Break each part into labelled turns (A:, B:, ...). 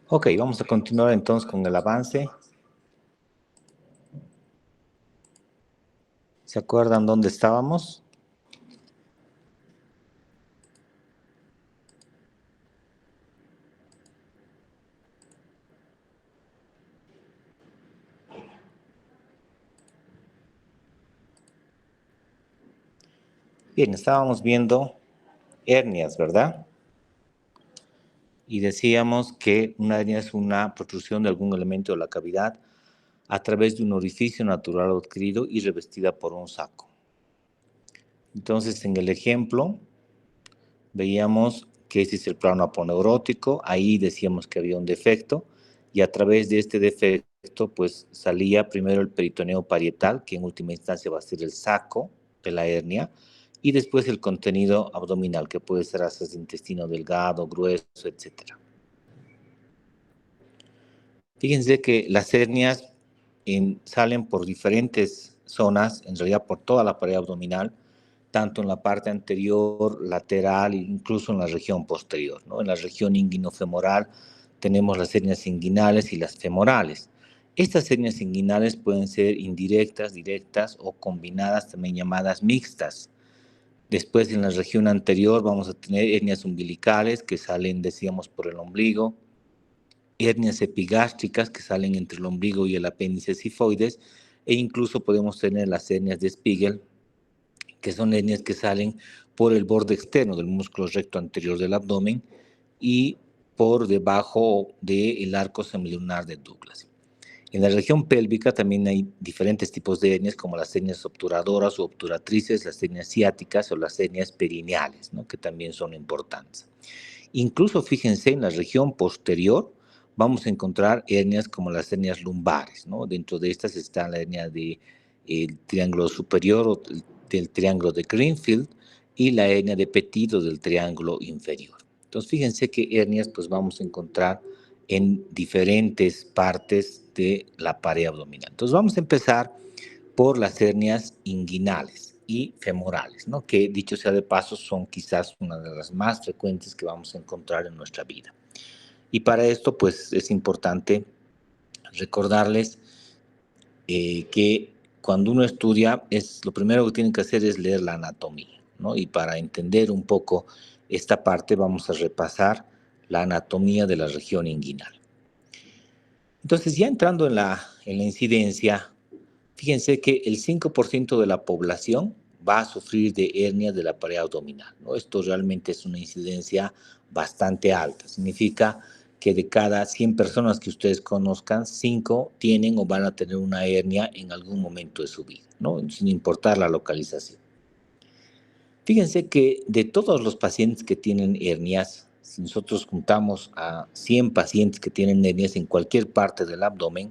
A: Ok, vamos a continuar entonces con el avance. ¿Se acuerdan dónde estábamos? Bien, estábamos viendo hernias, ¿verdad? Y decíamos que una hernia es una protrusión de algún elemento de la cavidad a través de un orificio natural o adquirido y revestida por un saco. Entonces, en el ejemplo, veíamos que ese es el plano aponeurótico, ahí decíamos que había un defecto, y a través de este defecto, pues salía primero el peritoneo parietal, que en última instancia va a ser el saco de la hernia, y después el contenido abdominal, que puede ser hasta el intestino delgado, grueso, etc. Fíjense que las hernias salen por diferentes zonas, en realidad por toda la pared abdominal, tanto en la parte anterior, lateral e incluso en la región posterior, ¿no? En la región inguinofemoral tenemos las hernias inguinales y las femorales. Estas hernias inguinales pueden ser indirectas, directas o combinadas, también llamadas mixtas. Después, en la región anterior vamos a tener hernias umbilicales que salen, decíamos, por el ombligo, hernias epigástricas que salen entre el ombligo y el apéndice cifoides, e incluso podemos tener las hernias de Spiegel, que son hernias que salen por el borde externo del músculo recto anterior del abdomen y por debajo del arco semilunar de Douglas. En la región pélvica también hay diferentes tipos de hernias, como las hernias obturadoras o obturatrices, las hernias ciáticas o las hernias perineales, ¿no? Que también son importantes. Incluso fíjense, en la región posterior vamos a encontrar hernias como las hernias lumbares, ¿no? Dentro de estas está la hernia del triángulo superior o del triángulo de Greenfield y la hernia de Petit del triángulo inferior. Entonces fíjense que hernias pues vamos a encontrar en diferentes partes de la pared abdominal. Entonces vamos a empezar por las hernias inguinales y femorales, ¿no? Que dicho sea de paso son quizás una de las más frecuentes que vamos a encontrar en nuestra vida. Y para esto pues es importante recordarles que cuando uno estudia, lo primero que tienen que hacer es leer la anatomía, ¿no? Y para entender un poco esta parte vamos a repasar la anatomía de la región inguinal. Entonces, ya entrando en la incidencia, fíjense que el 5% de la población va a sufrir de hernia de la pared abdominal, ¿no? Esto realmente es una incidencia bastante alta. Significa que de cada 100 personas que ustedes conozcan, 5 tienen o van a tener una hernia en algún momento de su vida, ¿no? Sin importar la localización. Fíjense que de todos los pacientes que tienen hernias, si nosotros juntamos a 100 pacientes que tienen hernias en cualquier parte del abdomen,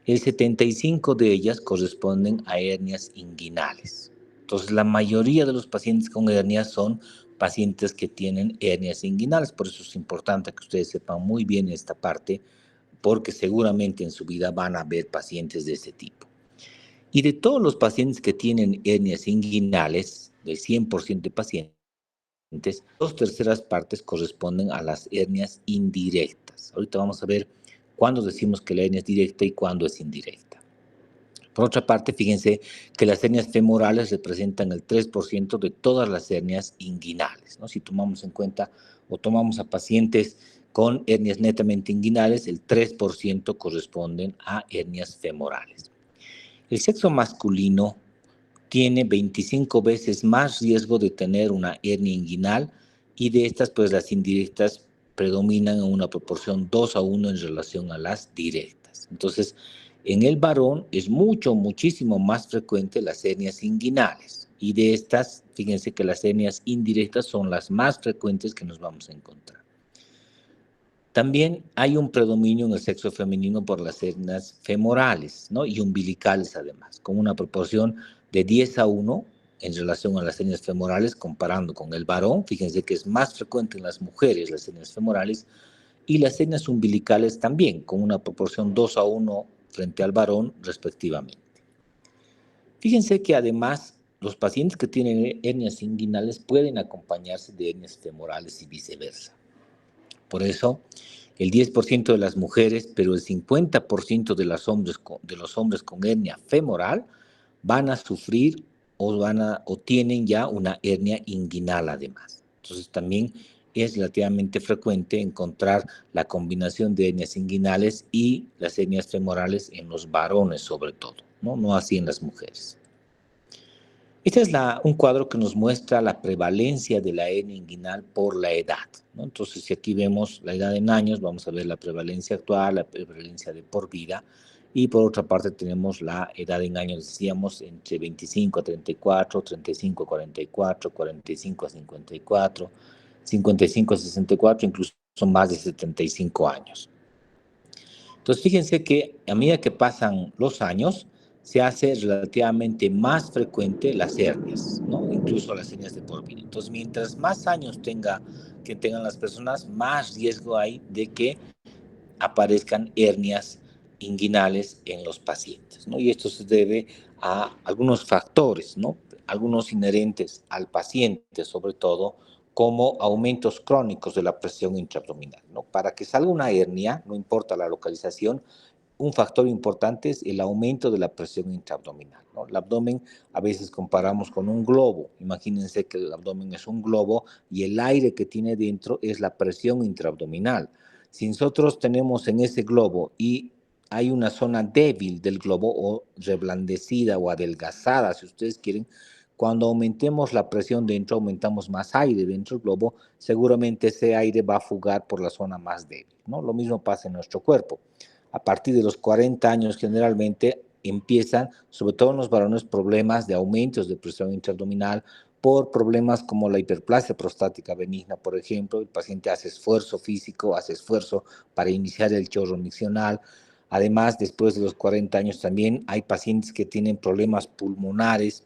A: el 75 de ellas corresponden a hernias inguinales. Entonces, la mayoría de los pacientes con hernias son pacientes que tienen hernias inguinales. Por eso es importante que ustedes sepan muy bien esta parte, porque seguramente en su vida van a ver pacientes de este tipo. Y de todos los pacientes que tienen hernias inguinales, del 100% de pacientes, dos terceras partes corresponden a las hernias indirectas. Ahorita vamos a ver cuándo decimos que la hernia es directa y cuándo es indirecta. Por otra parte, fíjense que las hernias femorales representan el 3% de todas las hernias inguinales, ¿no? Si tomamos en cuenta o tomamos a pacientes con hernias netamente inguinales, el 3% corresponden a hernias femorales. El sexo masculino tiene 25 veces más riesgo de tener una hernia inguinal, y de estas, pues las indirectas predominan en una proporción 2:1 en relación a las directas. Entonces, en el varón es muchísimo más frecuente las hernias inguinales, y de estas, fíjense que las hernias indirectas son las más frecuentes que nos vamos a encontrar. También hay un predominio en el sexo femenino por las hernias femorales, ¿no? Y umbilicales además, con una proporción de 10:1 en relación a las hernias femorales, comparando con el varón. Fíjense que es más frecuente en las mujeres las hernias femorales, y las hernias umbilicales también, con una proporción 2:1 frente al varón respectivamente. Fíjense que además los pacientes que tienen hernias inguinales pueden acompañarse de hernias femorales y viceversa. Por eso el 10% de las mujeres, pero el 50% de los hombres con hernia femoral van a sufrir o tienen ya una hernia inguinal además. Entonces también es relativamente frecuente encontrar la combinación de hernias inguinales y las hernias femorales en los varones sobre todo, no así en las mujeres. Este es un cuadro que nos muestra la prevalencia de la hernia inguinal por la edad, ¿no? Entonces, si aquí vemos la edad en años, vamos a ver la prevalencia actual, la prevalencia de por vida, y por otra parte tenemos la edad en años, decíamos, entre 25 a 34, 35 a 44, 45 a 54, 55 a 64, incluso son más de 75 años. Entonces, fíjense que a medida que pasan los años, se hace relativamente más frecuente las hernias, ¿no? Incluso las hernias de por vida. Entonces, mientras más años que tengan las personas, más riesgo hay de que aparezcan hernias inguinales en los pacientes, ¿no? Y esto se debe a algunos factores, ¿no? Algunos inherentes al paciente, sobre todo, como aumentos crónicos de la presión intraabdominal, ¿no? Para que salga una hernia, no importa la localización, un factor importante es el aumento de la presión intraabdominal, ¿no? El abdomen a veces comparamos con un globo. Imagínense que el abdomen es un globo y el aire que tiene dentro es la presión intraabdominal. Si nosotros tenemos en ese globo y hay una zona débil del globo o reblandecida o adelgazada, si ustedes quieren, cuando aumentemos la presión dentro, aumentamos más aire dentro del globo, seguramente ese aire va a fugar por la zona más débil, ¿no? Lo mismo pasa en nuestro cuerpo. A partir de los 40 años generalmente empiezan, sobre todo en los varones, problemas de aumentos de presión intraabdominal por problemas como la hiperplasia prostática benigna, por ejemplo. El paciente hace esfuerzo físico, hace esfuerzo para iniciar el chorro miccional. Además, después de los 40 años también hay pacientes que tienen problemas pulmonares,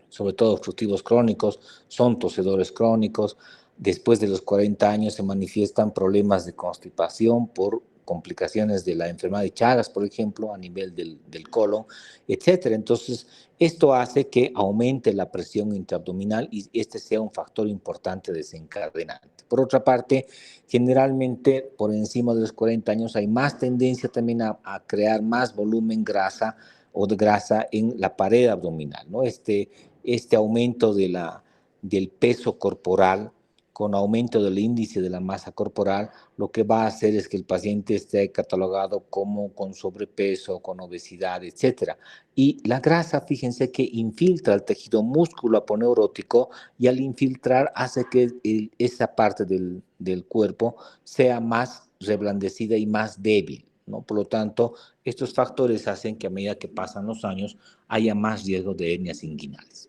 A: sobre todo obstructivos crónicos, son tosedores crónicos. Después de los 40 años se manifiestan problemas de constipación por complicaciones de la enfermedad de Chagas, por ejemplo, a nivel del colon, etcétera. Entonces, esto hace que aumente la presión intraabdominal y este sea un factor importante desencadenante. Por otra parte, generalmente por encima de los 40 años hay más tendencia también a crear más volumen grasa o de grasa en la pared abdominal, ¿no? Este aumento del peso corporal con aumento del índice de la masa corporal, lo que va a hacer es que el paciente esté catalogado como con sobrepeso, con obesidad, etcétera. Y la grasa, fíjense que infiltra el tejido músculo aponeurótico y al infiltrar hace que esa parte del cuerpo sea más reblandecida y más débil, ¿no? Por lo tanto, estos factores hacen que a medida que pasan los años haya más riesgo de hernias inguinales.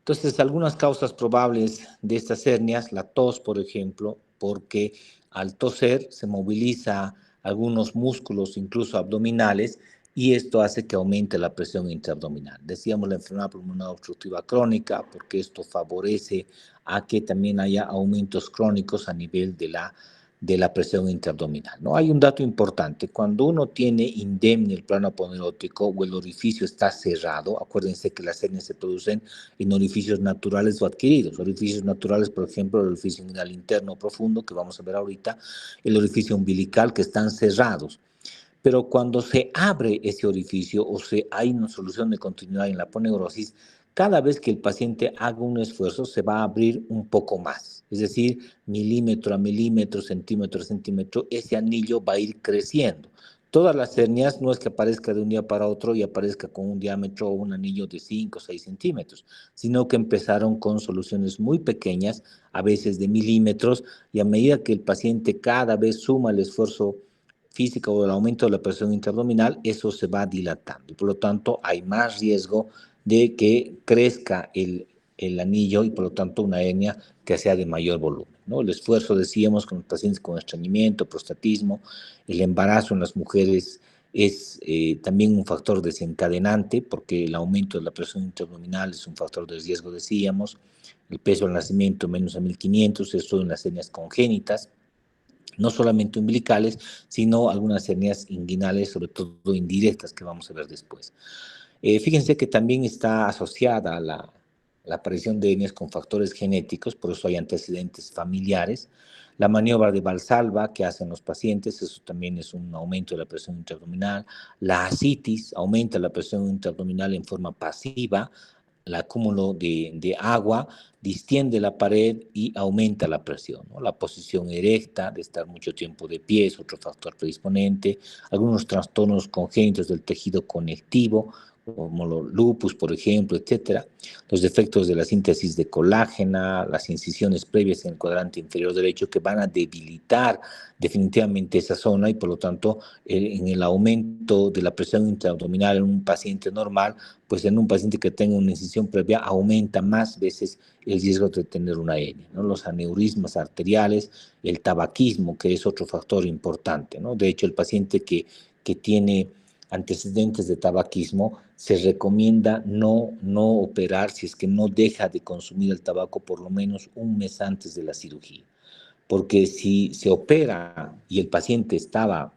A: Entonces, algunas causas probables de estas hernias, la tos, por ejemplo, porque al toser se moviliza algunos músculos, incluso abdominales, y esto hace que aumente la presión intraabdominal. Decíamos la enfermedad pulmonar obstructiva crónica, porque esto favorece a que también haya aumentos crónicos a nivel de la presión intraabdominal, ¿no? Hay un dato importante, cuando uno tiene indemne el plano aponerótico o el orificio está cerrado, acuérdense que las hernias se producen en orificios naturales o adquiridos. Orificios naturales, por ejemplo, el orificio inguinal interno profundo, que vamos a ver ahorita, el orificio umbilical, que están cerrados. Pero cuando se abre ese orificio o hay una solución de continuidad en la aponeurosis, cada vez que el paciente haga un esfuerzo se va a abrir un poco más. Es decir, milímetro a milímetro, centímetro a centímetro, ese anillo va a ir creciendo. Todas las hernias no es que aparezca de un día para otro y aparezca con un diámetro o un anillo de 5 o 6 centímetros, sino que empezaron con soluciones muy pequeñas, a veces de milímetros, y a medida que el paciente cada vez suma el esfuerzo física o el aumento de la presión intraabdominal, eso se va dilatando. Y por lo tanto, hay más riesgo de que crezca el anillo y por lo tanto una hernia que sea de mayor volumen, ¿no? El esfuerzo, decíamos, con los pacientes con estreñimiento, prostatismo, el embarazo en las mujeres es también un factor desencadenante porque el aumento de la presión intraabdominal es un factor de riesgo, decíamos. El peso al nacimiento menos a 1500, esto en las hernias congénitas, no solamente umbilicales, sino algunas hernias inguinales, sobre todo indirectas, que vamos a ver después. Fíjense que también está asociada a la aparición de hernias con factores genéticos, por eso hay antecedentes familiares. La maniobra de Valsalva que hacen los pacientes, eso también es un aumento de la presión intraabdominal. La ascitis aumenta la presión intraabdominal en forma pasiva. El acúmulo de agua distiende la pared y aumenta la presión, ¿no? La posición erecta, de estar mucho tiempo de pie, es otro factor predisponente. Algunos trastornos congénitos del tejido conectivo, como los lupus, por ejemplo, etcétera. Los defectos de la síntesis de colágena, las incisiones previas en el cuadrante inferior derecho que van a debilitar definitivamente esa zona y por lo tanto en el aumento de la presión intraabdominal en un paciente normal, pues en un paciente que tenga una incisión previa aumenta más veces el riesgo de tener una hernia, ¿no? Los aneurismas arteriales, el tabaquismo, que es otro factor importante, ¿no? De hecho, el paciente que tiene antecedentes de tabaquismo, se recomienda no operar si es que no deja de consumir el tabaco por lo menos un mes antes de la cirugía. Porque si se opera y el paciente estaba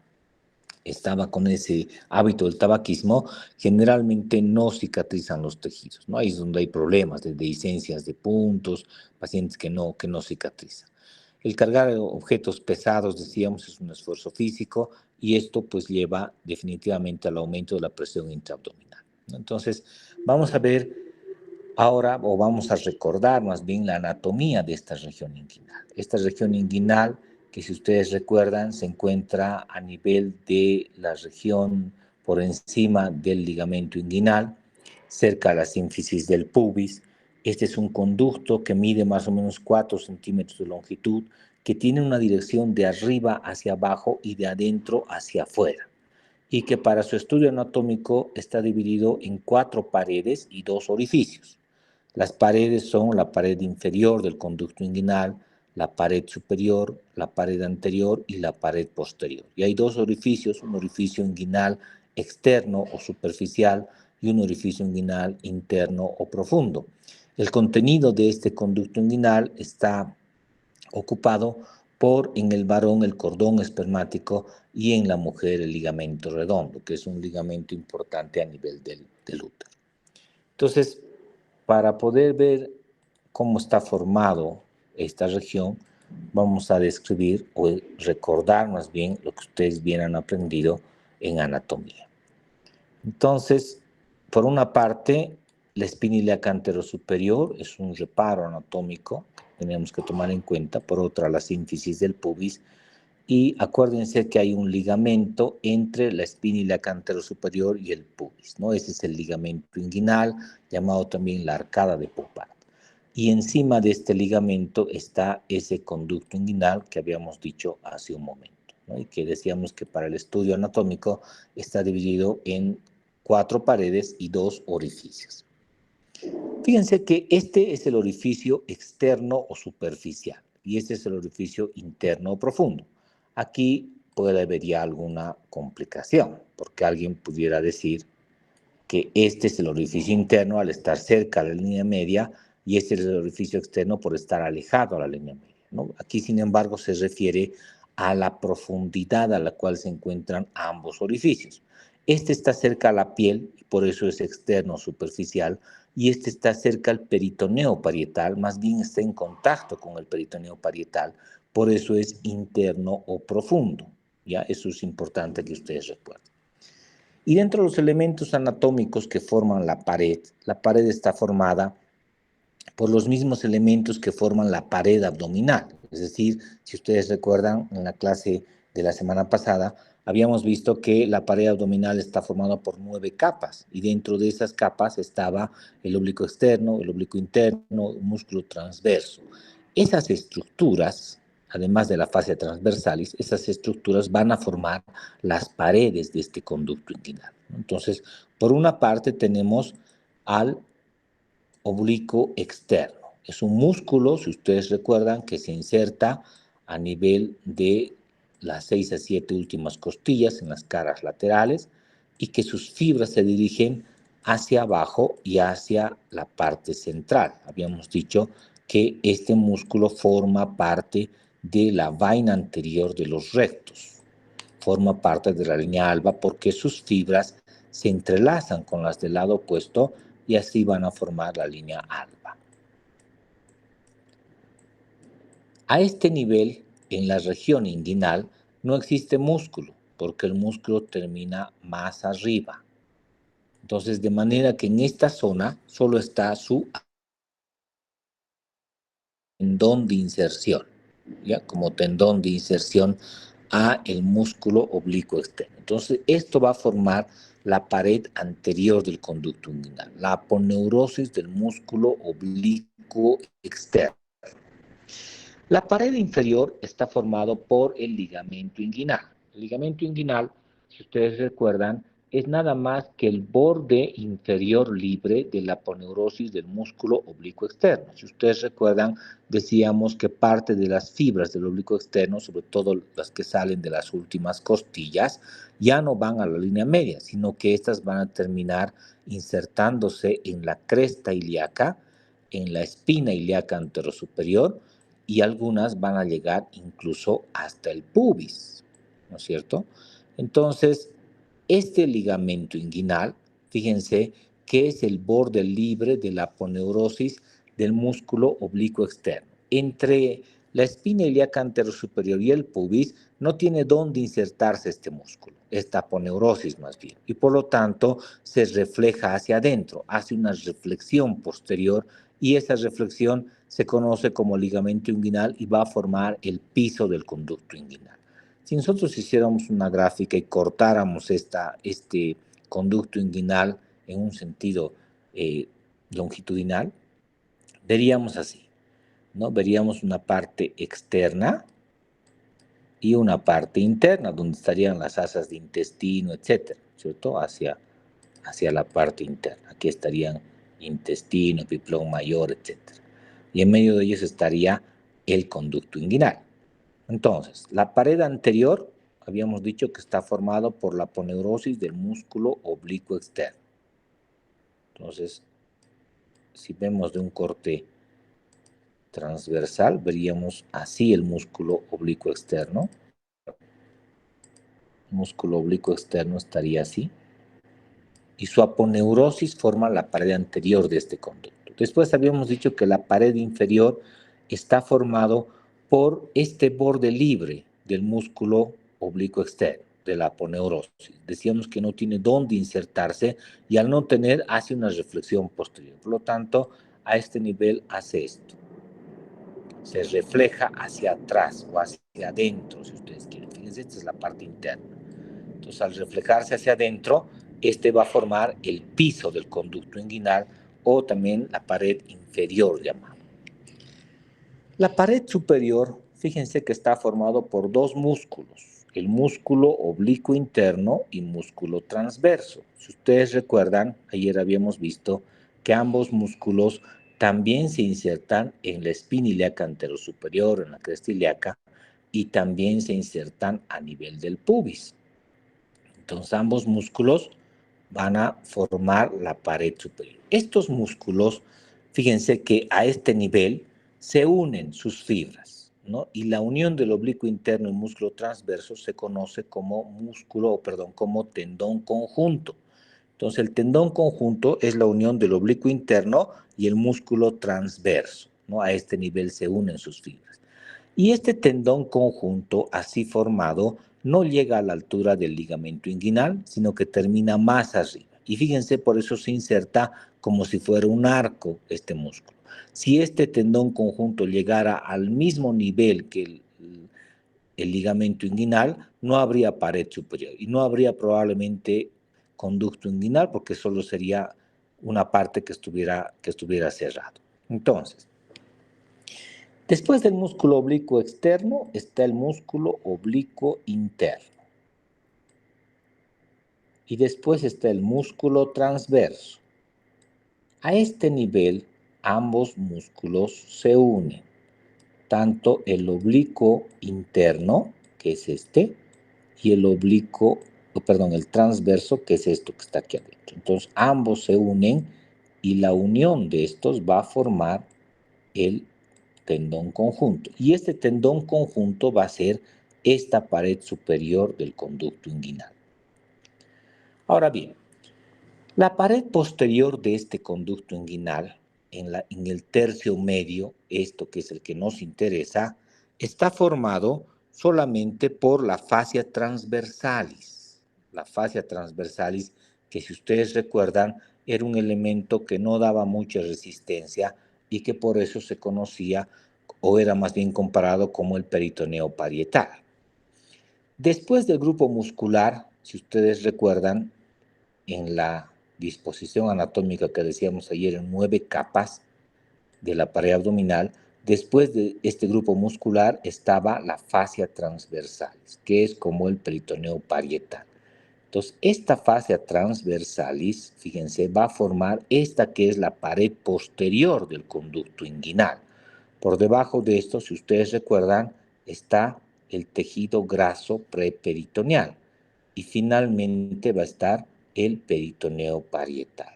A: con ese hábito del tabaquismo, generalmente no cicatrizan los tejidos, ¿no? Ahí es donde hay problemas de dehiscencias de puntos, pacientes que no cicatrizan. El cargar objetos pesados, decíamos, es un esfuerzo físico y esto pues lleva definitivamente al aumento de la presión intraabdominal, ¿no? Entonces, vamos a ver ahora, o vamos a recordar más bien la anatomía de esta región inguinal. Esta región inguinal, que si ustedes recuerdan, se encuentra a nivel de la región por encima del ligamento inguinal, cerca a la sínfisis del pubis. Este es un conducto que mide más o menos 4 centímetros de longitud, que tiene una dirección de arriba hacia abajo y de adentro hacia afuera, y que para su estudio anatómico está dividido en 4 paredes y 2 orificios. Las paredes son la pared inferior del conducto inguinal, la pared superior, la pared anterior y la pared posterior. Y hay 2 orificios, un orificio inguinal externo o superficial y un orificio inguinal interno o profundo. El contenido de este conducto inguinal está ocupado por, en el varón, el cordón espermático y en la mujer el ligamento redondo, que es un ligamento importante a nivel del útero. Entonces, para poder ver cómo está formado esta región, vamos a describir o recordar más bien lo que ustedes bien han aprendido en anatomía. Entonces, por una parte, la espina ilíaca anterosuperior es un reparo anatómico que tenemos que tomar en cuenta. Por otra, la sínfisis del pubis. Y acuérdense que hay un ligamento entre la espina ilíaca anterosuperior y el pubis, ¿no? Ese es el ligamento inguinal, llamado también la arcada de Poupart. Y encima de este ligamento está ese conducto inguinal que habíamos dicho hace un momento, ¿no? Y que decíamos que para el estudio anatómico está dividido en 4 paredes y 2 orificios. Fíjense que este es el orificio externo o superficial y este es el orificio interno o profundo. Aquí puede haber ya alguna complicación, porque alguien pudiera decir que este es el orificio interno al estar cerca de la línea media y este es el orificio externo por estar alejado a la línea media, ¿no? Aquí, sin embargo, se refiere a la profundidad a la cual se encuentran ambos orificios. Este está cerca a la piel, y por eso es externo superficial, y este está cerca al peritoneo parietal, más bien está en contacto con el peritoneo parietal, por eso es interno o profundo. ¿Ya? Eso es importante que ustedes recuerden. Y dentro de los elementos anatómicos que forman la pared está formada por los mismos elementos que forman la pared abdominal. Es decir, si ustedes recuerdan, en la clase de la semana pasada, habíamos visto que la pared abdominal está formada por 9 capas y dentro de esas capas estaba el oblicuo externo, el oblicuo interno, el músculo transverso. Esas estructuras, además de la fascia transversalis, esas estructuras van a formar las paredes de este conducto inguinal. Entonces, por una parte tenemos al oblicuo externo. Es un músculo, si ustedes recuerdan, que se inserta a nivel de las 6 a 7 últimas costillas en las caras laterales y que sus fibras se dirigen hacia abajo y hacia la parte central. Habíamos dicho que este músculo forma parte de la vaina anterior de los rectos, forma parte de la línea alba porque sus fibras se entrelazan con las del lado opuesto y así van a formar la línea alba. A este nivel en la región inguinal no existe músculo, porque el músculo termina más arriba. Entonces, de manera que en esta zona solo está su tendón de inserción, ¿ya? Como tendón de inserción a el músculo oblicuo externo. Entonces, esto va a formar la pared anterior del conducto inguinal, la aponeurosis del músculo oblicuo externo. La pared inferior está formado por el ligamento inguinal. El ligamento inguinal, si ustedes recuerdan, es nada más que el borde inferior libre de la aponeurosis del músculo oblicuo externo. Si ustedes recuerdan, decíamos que parte de las fibras del oblicuo externo, sobre todo las que salen de las últimas costillas, ya no van a la línea media, sino que estas van a terminar insertándose en la cresta ilíaca, en la espina ilíaca anterosuperior, y algunas van a llegar incluso hasta el pubis, ¿no es cierto? Entonces, este ligamento inguinal, fíjense que es el borde libre de la aponeurosis del músculo oblicuo externo. Entre la espina ilíaca anterosuperior y el pubis no tiene dónde insertarse este músculo, esta aponeurosis más bien, y por lo tanto se refleja hacia adentro, hace una reflexión posterior, y esa reflexión se conoce como ligamento inguinal y va a formar el piso del conducto inguinal. Si nosotros hiciéramos una gráfica y cortáramos este conducto inguinal en un sentido longitudinal, veríamos así, ¿no? Veríamos una parte externa y una parte interna, donde estarían las asas de intestino, etcétera, ¿cierto? Hacia la parte interna. Aquí estarían intestino, epiplón mayor, etcétera. Y en medio de ellos estaría el conducto inguinal. Entonces, la pared anterior, habíamos dicho que está formado por la aponeurosis del músculo oblicuo externo. Entonces, si vemos de un corte transversal, veríamos así el músculo oblicuo externo. El músculo oblicuo externo estaría así. Y su aponeurosis forma la pared anterior de este conducto. Después habíamos dicho que la pared inferior está formado por este borde libre del músculo oblicuo externo, de la aponeurosis. Decíamos que no tiene dónde insertarse y al no tener hace una reflexión posterior. Por lo tanto, a este nivel hace esto. Se refleja hacia atrás o hacia adentro, si ustedes quieren. Fíjense, esta es la parte interna. Entonces, al reflejarse hacia adentro, este va a formar el piso del conducto inguinal o también la pared inferior llamada. La pared superior, fíjense que está formado por dos músculos, el músculo oblicuo interno y músculo transverso. Si ustedes recuerdan, ayer habíamos visto que ambos músculos también se insertan en la espina ilíaca anterosuperior, en la cresta ilíaca, y también se insertan a nivel del pubis. Entonces ambos músculos van a formar la pared superior. Estos músculos, fíjense que a este nivel se unen sus fibras, ¿no? Y la unión del oblicuo interno y músculo transverso se conoce como como tendón conjunto. Entonces el tendón conjunto es la unión del oblicuo interno y el músculo transverso, ¿no? A este nivel se unen sus fibras. Y este tendón conjunto así formado no llega a la altura del ligamento inguinal, sino que termina más arriba. Y fíjense, por eso se inserta como si fuera un arco este músculo. Si este tendón conjunto llegara al mismo nivel que el ligamento inguinal, no habría pared superior y no habría probablemente conducto inguinal porque solo sería una parte que estuviera cerrado. Entonces, después del músculo oblicuo externo está el músculo oblicuo interno. Y después está el músculo transverso. A este nivel, ambos músculos se unen. Tanto el oblicuo interno, que es este, y el transverso, que es esto que está aquí adentro. Entonces, ambos se unen y la unión de estos va a formar el tendón conjunto. Y este tendón conjunto va a ser esta pared superior del conducto inguinal. Ahora bien, la pared posterior de este conducto inguinal, en el tercio medio, esto que es el que nos interesa, está formado solamente por la fascia transversalis. La fascia transversalis, que si ustedes recuerdan, era un elemento que no daba mucha resistencia y que por eso se conocía o era más bien comparado como el peritoneo parietal. Después del grupo muscular, si ustedes recuerdan, en la disposición anatómica que decíamos ayer en 9 capas de la pared abdominal, después de este grupo muscular estaba la fascia transversalis, que es como el peritoneo parietal. Entonces, esta fascia transversalis, fíjense, va a formar esta que es la pared posterior del conducto inguinal. Por debajo de esto, si ustedes recuerdan, está el tejido graso preperitoneal y finalmente va a estar el peritoneo parietal.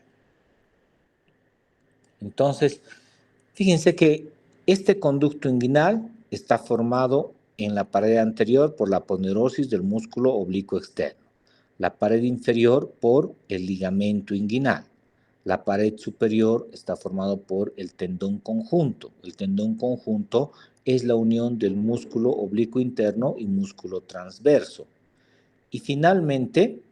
A: Entonces, fíjense que este conducto inguinal está formado en la pared anterior por la aponerosis del músculo oblicuo externo, la pared inferior por el ligamento inguinal, la pared superior está formada por el tendón conjunto. El tendón conjunto es la unión del músculo oblicuo interno y músculo transverso. Y finalmente,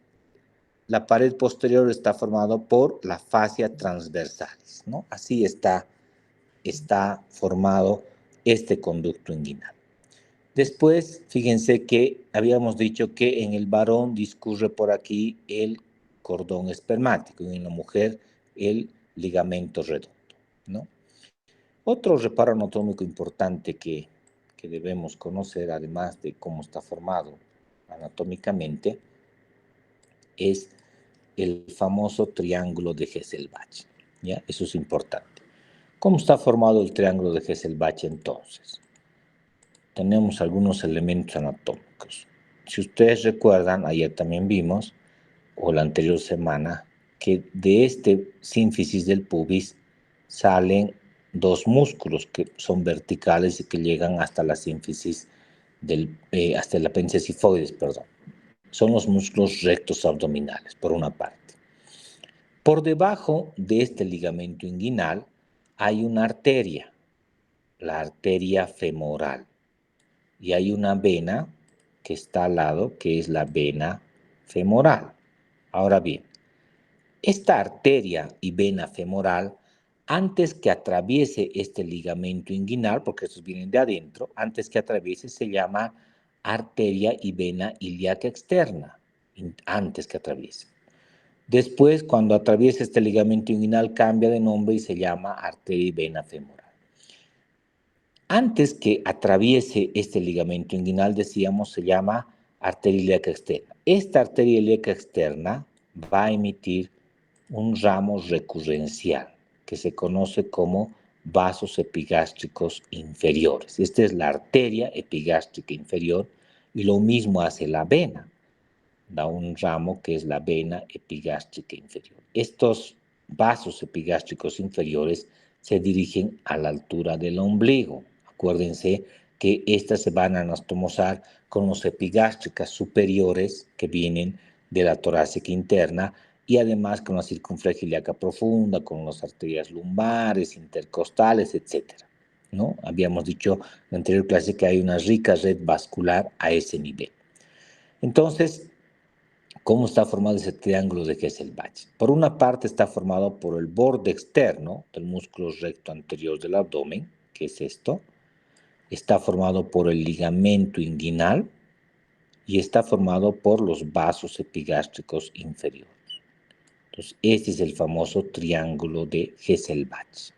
A: la pared posterior está formada por la fascia transversalis, ¿no? Así está formado este conducto inguinal. Después, fíjense que habíamos dicho que en el varón discurre por aquí el cordón espermático y en la mujer el ligamento redondo, ¿no? Otro reparo anatómico importante que debemos conocer, además de cómo está formado anatómicamente, es el famoso triángulo de Hesselbach, ¿ya? Eso es importante. ¿Cómo está formado el triángulo de Hesselbach entonces? Tenemos algunos elementos anatómicos. Si ustedes recuerdan, ayer también vimos, o la anterior semana, que de este sínfisis del pubis salen dos músculos que son verticales y que llegan hasta la sínfisis hasta el apéndice sifoides, perdón. Son los músculos rectos abdominales, por una parte. Por debajo de este ligamento inguinal hay una arteria, la arteria femoral, y hay una vena que está al lado, que es la vena femoral. Ahora bien, esta arteria y vena femoral, antes que atraviese este ligamento inguinal, porque estos vienen de adentro, antes que atraviese se llama arteria y vena ilíaca externa, antes que atraviese. Después, cuando atraviesa este ligamento inguinal, cambia de nombre y se llama arteria y vena femoral. Antes que atraviese este ligamento inguinal, decíamos, se llama arteria ilíaca externa. Esta arteria ilíaca externa va a emitir un ramo recurrencial que se conoce como vasos epigástricos inferiores. Esta es la arteria epigástrica inferior y lo mismo hace la vena. Da un ramo que es la vena epigástrica inferior. Estos vasos epigástricos inferiores se dirigen a la altura del ombligo. Acuérdense que estas se van a anastomosar con los epigástricas superiores que vienen de la torácica interna y además con la circunfleja ilíaca profunda, con las arterias lumbares, intercostales, etc., ¿no? Habíamos dicho en la anterior clase que hay una rica red vascular a ese nivel. Entonces, ¿cómo está formado ese triángulo de Hesselbach? Por una parte está formado por el borde externo del músculo recto anterior del abdomen, que es esto. Está formado por el ligamento inguinal y está formado por los vasos epigástricos inferiores. Entonces, este es el famoso triángulo de Hesselbach.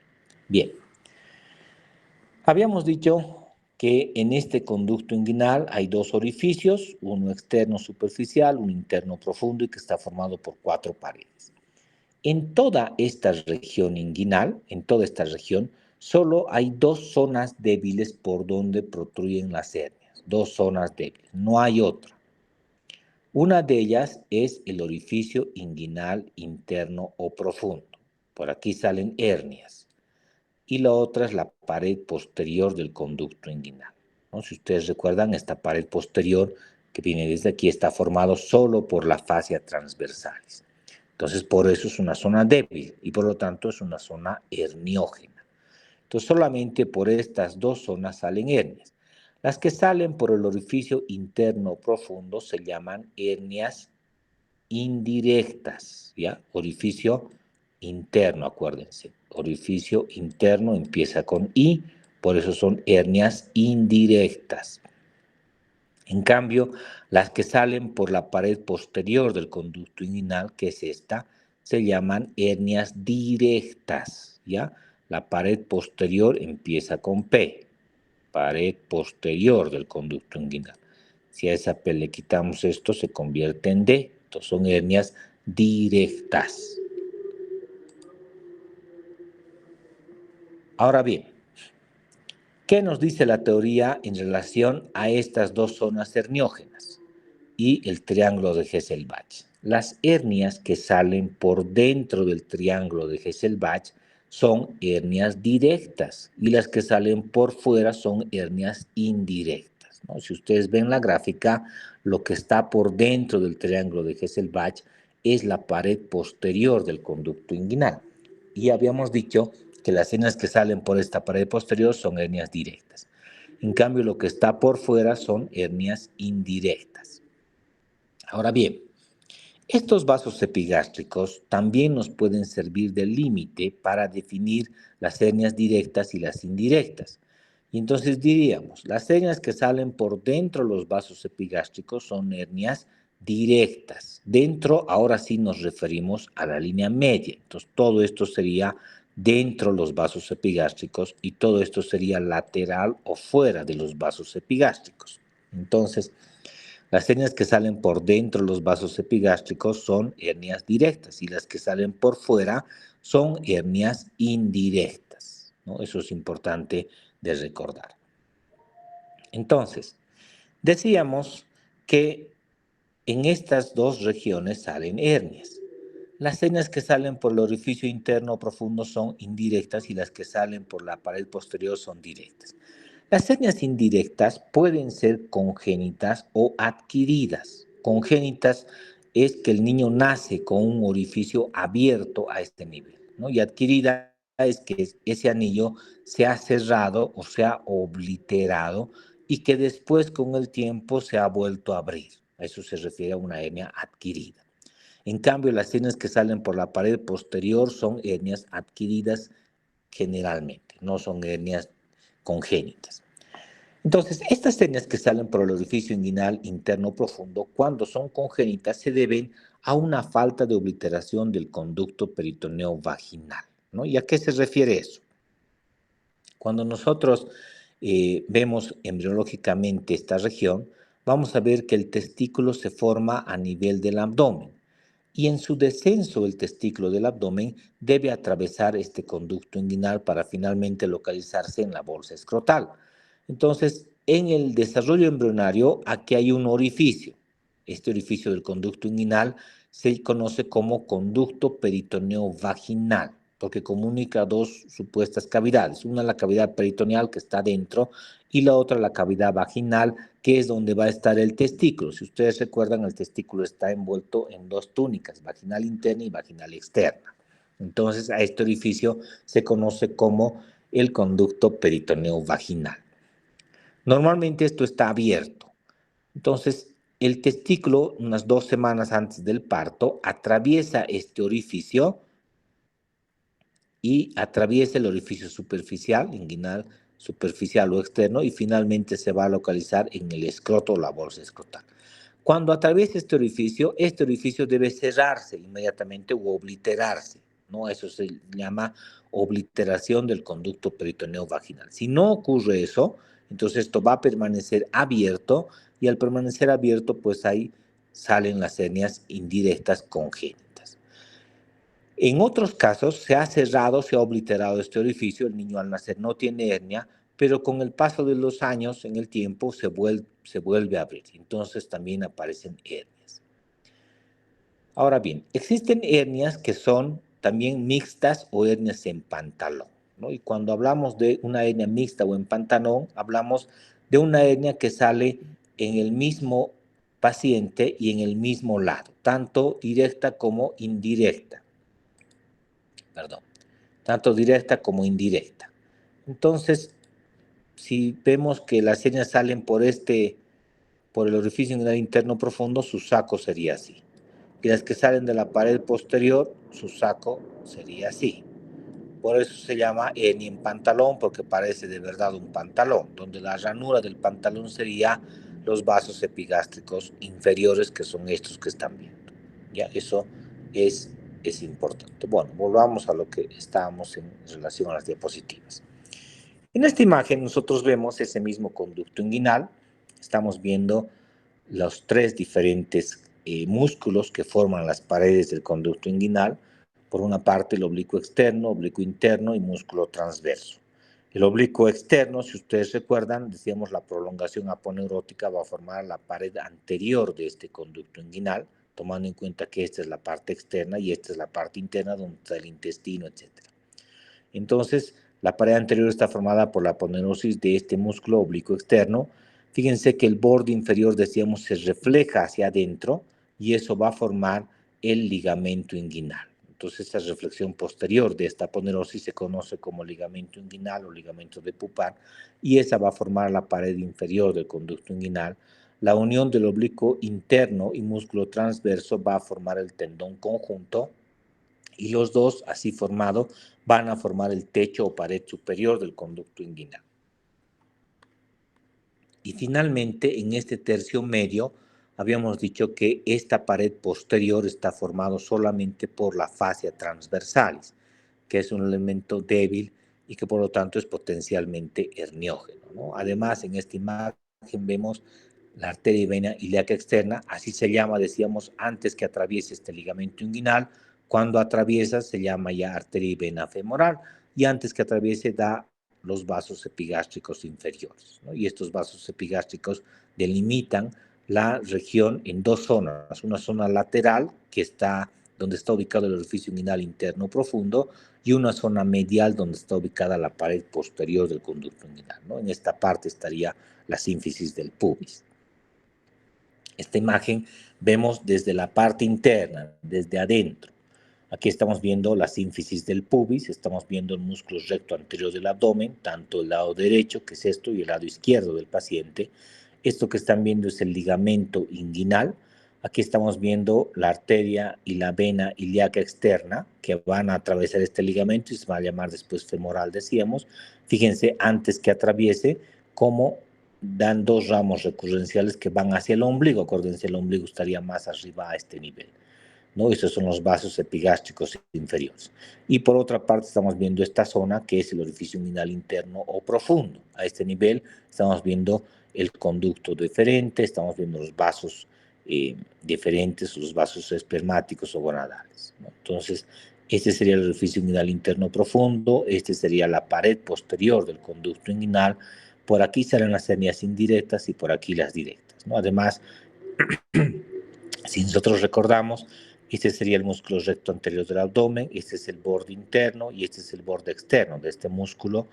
A: Bien, habíamos dicho que en este conducto inguinal hay dos orificios, uno externo superficial, uno interno profundo y que está formado por 4 paredes. En toda esta región inguinal, en toda esta región, solo hay 2 zonas débiles por donde protruyen las hernias, 2 zonas débiles, no hay otra. Una de ellas es el orificio inguinal interno o profundo. Por aquí salen hernias. Y la otra es la pared posterior del conducto inguinal, ¿no? Si ustedes recuerdan, esta pared posterior que viene desde aquí está formado solo por la fascia transversalis. Entonces, por eso es una zona débil y por lo tanto es una zona herniógena. Entonces, solamente por estas 2 zonas salen hernias. Las que salen por el orificio interno profundo se llaman hernias indirectas, ¿ya? Orificio interno, acuérdense. Orificio interno empieza con I, por eso son hernias indirectas. En cambio, las que salen por la pared posterior del conducto inguinal, que es esta, se llaman hernias directas, ¿ya? La pared posterior empieza con P, pared posterior del conducto inguinal. Si a esa P le quitamos esto, se convierte en D. Entonces son hernias directas. Ahora bien, ¿qué nos dice la teoría en relación a estas dos zonas herniógenas y el triángulo de Hesselbach? Las hernias que salen por dentro del triángulo de Hesselbach son hernias directas y las que salen por fuera son hernias indirectas, ¿no? Si ustedes ven la gráfica, lo que está por dentro del triángulo de Hesselbach es la pared posterior del conducto inguinal. Y habíamos dicho que las hernias que salen por esta pared posterior son hernias directas. En cambio, lo que está por fuera son hernias indirectas. Ahora bien, estos vasos epigástricos también nos pueden servir de límite para definir las hernias directas y las indirectas. Y entonces diríamos, las hernias que salen por dentro de los vasos epigástricos son hernias directas. Dentro, ahora sí nos referimos a la línea media. Entonces, todo esto sería dentro de los vasos epigástricos y todo esto sería lateral o fuera de los vasos epigástricos. Entonces, las hernias que salen por dentro de los vasos epigástricos son hernias directas y las que salen por fuera son hernias indirectas, ¿no? Eso es importante de recordar. Entonces, decíamos que en estas dos regiones salen hernias. Las hernias que salen por el orificio interno profundo son indirectas y las que salen por la pared posterior son directas. Las hernias indirectas pueden ser congénitas o adquiridas. Congénitas es que el niño nace con un orificio abierto a este nivel, ¿no? Y adquirida es que ese anillo se ha cerrado o se ha obliterado y que después con el tiempo se ha vuelto a abrir. A eso se refiere a una hernia adquirida. En cambio, las hernias que salen por la pared posterior son hernias adquiridas generalmente, no son hernias congénitas. Entonces, estas hernias que salen por el orificio inguinal interno profundo, cuando son congénitas, se deben a una falta de obliteración del conducto peritoneo vaginal, ¿no? ¿Y a qué se refiere eso? Cuando nosotros vemos embriológicamente esta región, vamos a ver que el testículo se forma a nivel del abdomen y en su descenso el testículo del abdomen debe atravesar este conducto inguinal para finalmente localizarse en la bolsa escrotal. Entonces, en el desarrollo embrionario, aquí hay un orificio. Este orificio del conducto inguinal se conoce como conducto peritoneo vaginal, porque comunica dos supuestas cavidades. Una la cavidad peritoneal que está dentro y la otra la cavidad vaginal, que es donde va a estar el testículo. Si ustedes recuerdan, el testículo está envuelto en dos túnicas, vaginal interna y vaginal externa. Entonces, a este orificio se conoce como el conducto peritoneo vaginal. Normalmente esto está abierto. Entonces, el testículo, unas 2 semanas antes del parto, atraviesa este orificio y atraviesa el orificio superficial, inguinal, superficial o externo, y finalmente se va a localizar en el escroto o la bolsa escrotal. Cuando atraviesa este orificio debe cerrarse inmediatamente o obliterarse, ¿no? Eso se llama obliteración del conducto peritoneo vaginal. Si no ocurre eso, entonces esto va a permanecer abierto y al permanecer abierto, pues ahí salen las hernias indirectas congénitas. En otros casos se ha cerrado, se ha obliterado este orificio, el niño al nacer no tiene hernia, pero con el paso de los años, en el tiempo, se vuelve a abrir. Entonces también aparecen hernias. Ahora bien, existen hernias que son también mixtas o hernias en pantalón, ¿no? Y cuando hablamos de una hernia mixta o en pantalón, hablamos de una hernia que sale en el mismo paciente y en el mismo lado, tanto directa como indirecta. Perdón, tanto directa como indirecta. Entonces, si vemos que las hernias salen por el orificio inguinal interno profundo, su saco sería así. Y las que salen de la pared posterior, su saco sería así. Por eso se llama hernia en pantalón, porque parece de verdad un pantalón, donde la ranura del pantalón sería los vasos epigástricos inferiores, que son estos que están viendo. Ya, eso es importante. Bueno, volvamos a lo que estábamos en relación a las diapositivas. En esta imagen nosotros vemos ese mismo conducto inguinal. Estamos viendo los tres diferentes músculos que forman las paredes del conducto inguinal. Por una parte, el oblicuo externo, oblicuo interno y músculo transverso. El oblicuo externo, si ustedes recuerdan, decíamos la prolongación aponeurótica va a formar la pared anterior de este conducto inguinal, tomando en cuenta que esta es la parte externa y esta es la parte interna donde está el intestino, etc. Entonces, la pared anterior está formada por la aponeurosis de este músculo oblicuo externo. Fíjense que el borde inferior, decíamos, se refleja hacia adentro y eso va a formar el ligamento inguinal. Entonces, esta reflexión posterior de esta aponeurosis se conoce como ligamento inguinal o ligamento de Pupin y esa va a formar la pared inferior del conducto inguinal. La unión del oblicuo interno y músculo transverso va a formar el tendón conjunto y los dos, así formados, van a formar el techo o pared superior del conducto inguinal. Y finalmente, en este tercio medio, habíamos dicho que esta pared posterior está formada solamente por la fascia transversalis, que es un elemento débil y que por lo tanto es potencialmente herniógeno, ¿no? Además, en esta imagen vemos la arteria y vena ilíaca externa, así se llama, decíamos, antes que atraviese este ligamento inguinal. Cuando atraviesa se llama ya arteria y vena femoral, y antes que atraviese da los vasos epigástricos inferiores, ¿no? Y estos vasos epigástricos delimitan la región en dos zonas, una zona lateral, que está donde está ubicado el orificio inguinal interno profundo, y una zona medial donde está ubicada la pared posterior del conducto inguinal, ¿no? En esta parte estaría la sínfisis del pubis. Esta imagen vemos desde la parte interna, desde adentro. Aquí estamos viendo la sínfisis del pubis, estamos viendo el músculo recto anterior del abdomen, tanto el lado derecho, que es esto, y el lado izquierdo del paciente. Esto que están viendo es el ligamento inguinal. Aquí estamos viendo la arteria y la vena ilíaca externa que van a atravesar este ligamento y se va a llamar después femoral, decíamos. Fíjense, antes que atraviese, cómo dan dos ramos recurrenciales que van hacia el ombligo. Acuérdense, el ombligo estaría más arriba a este nivel, ¿no? Esos son los vasos epigástricos inferiores. Y por otra parte estamos viendo esta zona que es el orificio inguinal interno o profundo. A este nivel estamos viendo el conducto deferente, estamos viendo los vasos deferentes, los vasos espermáticos o gonadales, ¿no? Entonces, este sería el orificio inguinal interno profundo, este sería la pared posterior del conducto inguinal. Por aquí salen las hernias indirectas y por aquí las directas, ¿no? Además, si nosotros recordamos, este sería el músculo recto anterior del abdomen, este es el borde interno y este es el borde externo de este músculo,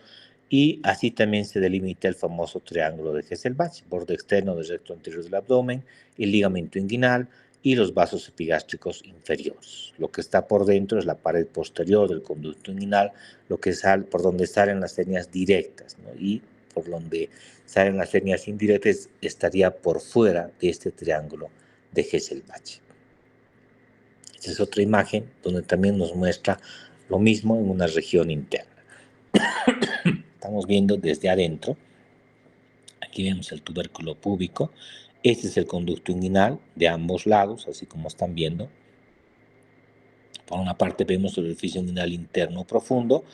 A: y así también se delimita el famoso triángulo de Hesselbach, borde externo del recto anterior del abdomen, el ligamento inguinal y los vasos epigástricos inferiores. Lo que está por dentro es la pared posterior del conducto inguinal, lo que sale por donde salen las hernias directas, ¿no? Y por donde salen las hernias indirectas estaría por fuera de este triángulo de Hesselbach. Esta es otra imagen donde también nos muestra lo mismo en una región interna. Estamos viendo desde adentro. Aquí vemos el tubérculo púbico. Este es el conducto inguinal de ambos lados, así como están viendo. Por una parte vemos el orificio inguinal interno profundo,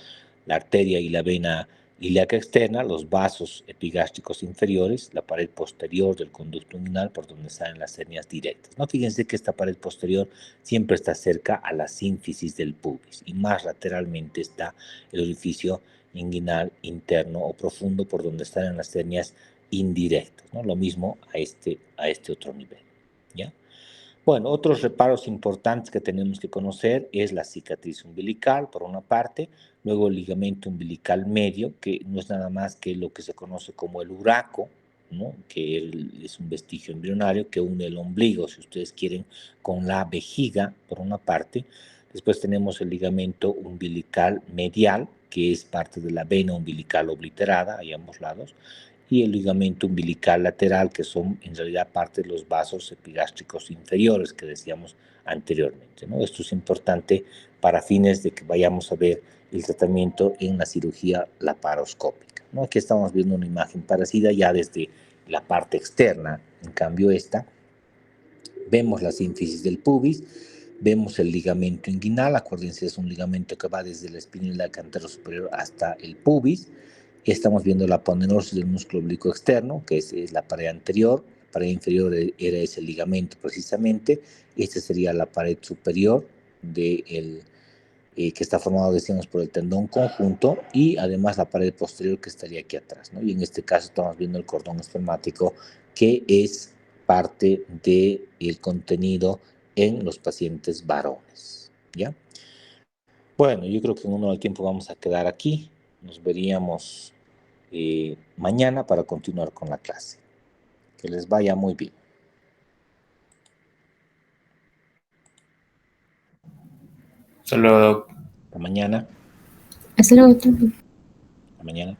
A: la arteria y la vena ilíaca externa, los vasos epigástricos inferiores, la pared posterior del conducto inguinal por donde salen las hernias directas, ¿no? Fíjense que esta pared posterior siempre está cerca a la sínfisis del pubis y más lateralmente está el orificio inguinal interno o profundo por donde salen las hernias indirectas, ¿no? Lo mismo a este otro nivel, ¿ya? Bueno, otros reparos importantes que tenemos que conocer es la cicatriz umbilical, por una parte, luego el ligamento umbilical medio, que no es nada más que lo que se conoce como el uraco, ¿no? Que es un vestigio embrionario que une el ombligo, si ustedes quieren, con la vejiga, por una parte. Después tenemos el ligamento umbilical medial, que es parte de la vena umbilical obliterada, a ambos lados, y el ligamento umbilical lateral, que son en realidad parte de los vasos epigástricos inferiores que decíamos anteriormente, ¿no? Esto es importante para fines de que vayamos a ver el tratamiento en la cirugía laparoscópica, ¿no? Aquí estamos viendo una imagen parecida ya desde la parte externa. En cambio esta, vemos la sínfisis del pubis, vemos el ligamento inguinal. Acuérdense, es un ligamento que va desde la espínula cantero superior hasta el pubis. Estamos viendo la aponeurosis del músculo oblicuo externo, que es la pared anterior. La pared inferior era ese ligamento precisamente. Esta sería la pared superior que está formado, decíamos, por el tendón conjunto, y además la pared posterior que estaría aquí atrás, ¿no? Y en este caso estamos viendo el cordón espermático, que es parte del contenido en los pacientes varones, ¿ya? Bueno, yo creo que en uno del tiempo vamos a quedar aquí. Nos veríamos mañana para continuar con la clase. Que les vaya muy bien.
B: Hasta luego.
A: Hasta mañana.
C: Hasta luego.
A: Hasta mañana.